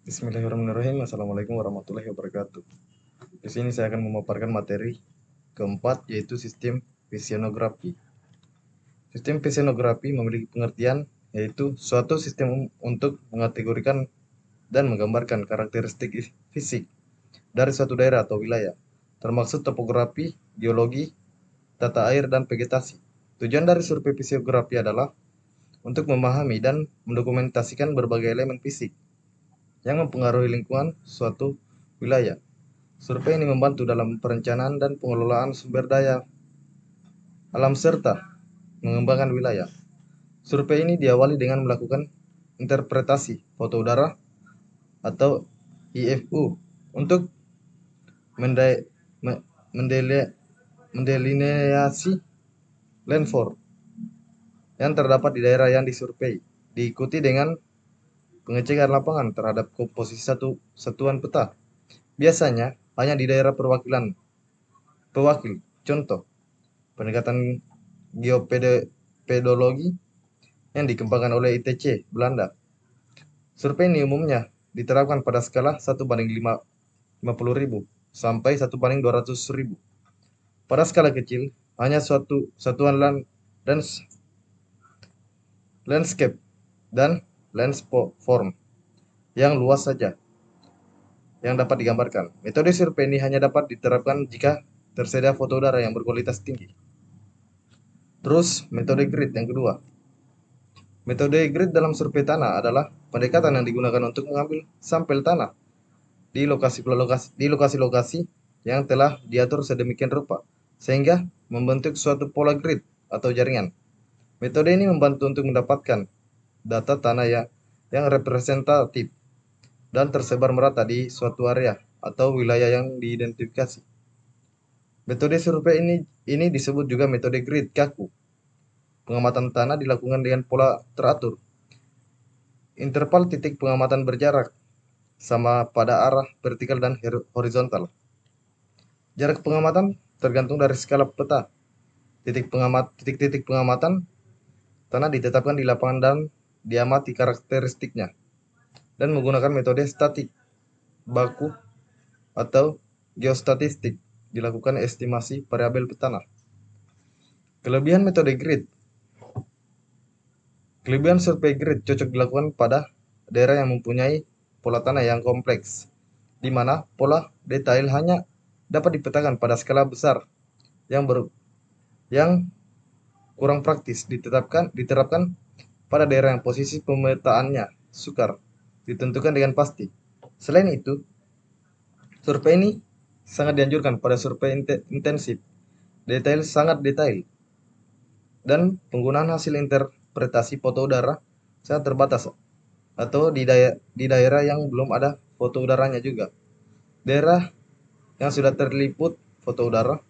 Bismillahirrahmanirrahim. Assalamualaikum warahmatullahi wabarakatuh. Di sini saya akan memaparkan materi keempat, yaitu sistem visionografi. Sistem visionografi memiliki pengertian yaitu suatu sistem untuk mengategorikan dan menggambarkan karakteristik fisik dari suatu daerah atau wilayah, termasuk topografi, geologi, tata air, dan vegetasi. Tujuan dari survei visiografi adalah untuk memahami dan mendokumentasikan berbagai elemen fisik yang mempengaruhi lingkungan suatu wilayah. Survei ini membantu dalam perencanaan dan pengelolaan sumber daya alam serta mengembangkan wilayah. Survei ini diawali dengan melakukan interpretasi foto udara atau IFU untuk mendelineasi landform yang terdapat di daerah yang disurvei, diikuti dengan pengecekan lapangan terhadap komposisi satuan peta. Biasanya hanya di daerah pewakil. Contoh, pendekatan geopedologi yang dikembangkan oleh ITC Belanda. Survei ini umumnya diterapkan pada skala 1:50.000 sampai 1:200.000. Pada skala kecil, hanya suatu satuan land dan landscape dan landform yang luas saja yang dapat digambarkan. Metode survei ini hanya dapat diterapkan jika tersedia foto udara yang berkualitas tinggi. Terus, metode grid yang kedua. Metode grid dalam survei tanah adalah pendekatan yang digunakan untuk mengambil sampel tanah di lokasi-lokasi yang telah diatur sedemikian rupa sehingga membentuk suatu pola grid atau jaringan. Metode ini membantu untuk mendapatkan data tanah yang representatif dan tersebar merata di suatu area atau wilayah yang diidentifikasi. Metode survei ini disebut juga metode grid kaku. Pengamatan tanah dilakukan dengan pola teratur. Interval titik pengamatan berjarak sama pada arah vertikal dan horizontal. Jarak pengamatan tergantung dari skala peta. Titik-titik pengamatan tanah ditetapkan di lapangan dan diamati karakteristiknya dan menggunakan metode statik, baku, atau geostatistik dilakukan estimasi variabel tanah. Kelebihan metode grid. Kelebihan survei grid cocok dilakukan pada daerah yang mempunyai pola tanah yang kompleks, di mana pola detail hanya dapat dipetakan pada skala besar yang kurang praktis diterapkan pada daerah yang posisi pemetaannya sukar ditentukan dengan pasti. Selain itu, survei ini sangat dianjurkan pada survei intensif, sangat detail, dan penggunaan hasil interpretasi foto udara sangat terbatas atau di daerah yang belum ada foto udaranya juga. Daerah yang sudah terliput foto udara.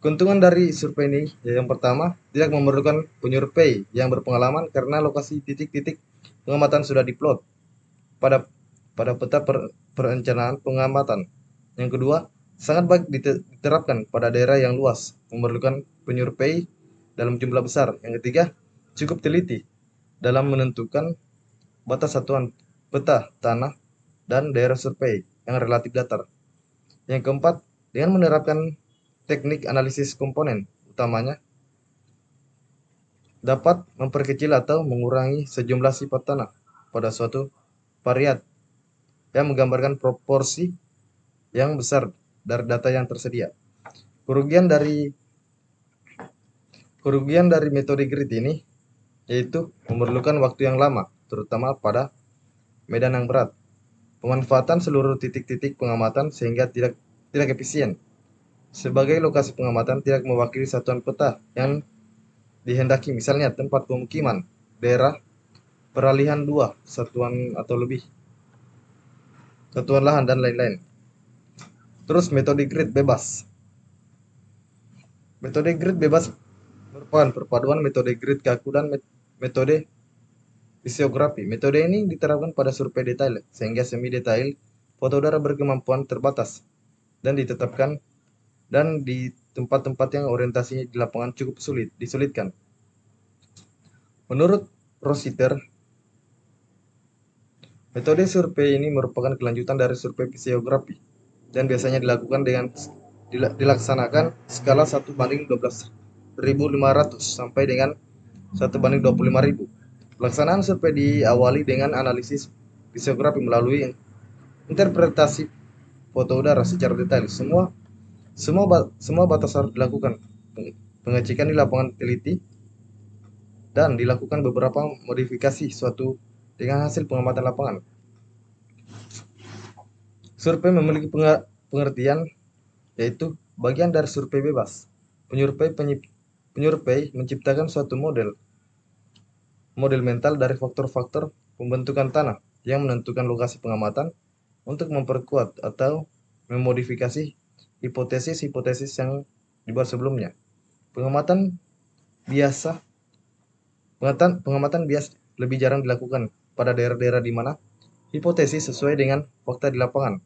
Keuntungan dari survei ini, yang pertama, tidak memerlukan penyurvei yang berpengalaman karena lokasi titik-titik pengamatan sudah diplot pada peta perencanaan pengamatan. Yang kedua, sangat baik diterapkan pada daerah yang luas, memerlukan penyurvei dalam jumlah besar. Yang ketiga, cukup teliti dalam menentukan batas satuan peta tanah dan daerah survei yang relatif datar. Yang keempat, dengan menerapkan teknik analisis komponen utamanya dapat memperkecil atau mengurangi sejumlah sifat tanah pada suatu variat yang menggambarkan proporsi yang besar dari data yang tersedia. Kerugian dari metode grid ini yaitu memerlukan waktu yang lama, terutama pada medan yang berat. Pemanfaatan seluruh titik-titik pengamatan sehingga tidak efisien. Sebagai lokasi pengamatan tidak mewakili satuan peta yang dihendaki, misalnya tempat pemukiman, daerah peralihan dua satuan atau lebih, satuan lahan, dan lain-lain. Terus metode grid bebas. Metode grid bebas merupakan perpaduan metode grid kaku dan metode visiografi. Metode ini diterapkan pada survei detail, sehingga semi detail foto udara berkemampuan terbatas dan ditetapkan dan di tempat-tempat yang orientasinya di lapangan cukup disulitkan. Menurut Rossiter, Metode survei ini merupakan kelanjutan dari survei fisiografi dan biasanya dilakukan dengan dilaksanakan skala 1:12.500 sampai dengan 1:25.000. Pelaksanaan survei diawali dengan analisis fisiografi melalui interpretasi foto udara secara detail. Semua batas harus dilakukan. Pengecekan di lapangan teliti dan dilakukan beberapa modifikasi suatu dengan hasil pengamatan lapangan. Survei memiliki pengertian yaitu bagian dari survei bebas. Penyurvei menciptakan suatu model mental dari faktor-faktor pembentukan tanah yang menentukan lokasi pengamatan untuk memperkuat atau memodifikasi hipotesis-hipotesis yang dibuat sebelumnya. Pengamatan biasa pengamatan bias lebih jarang dilakukan pada daerah-daerah di mana hipotesis sesuai dengan fakta di lapangan.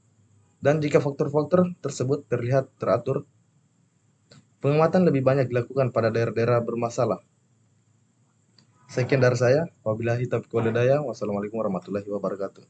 Dan jika faktor-faktor tersebut terlihat teratur, pengamatan lebih banyak dilakukan pada daerah-daerah bermasalah. Sekian dari saya. Wabillahi taufiq walhidayah. Wassalamualaikum warahmatullahi wabarakatuh.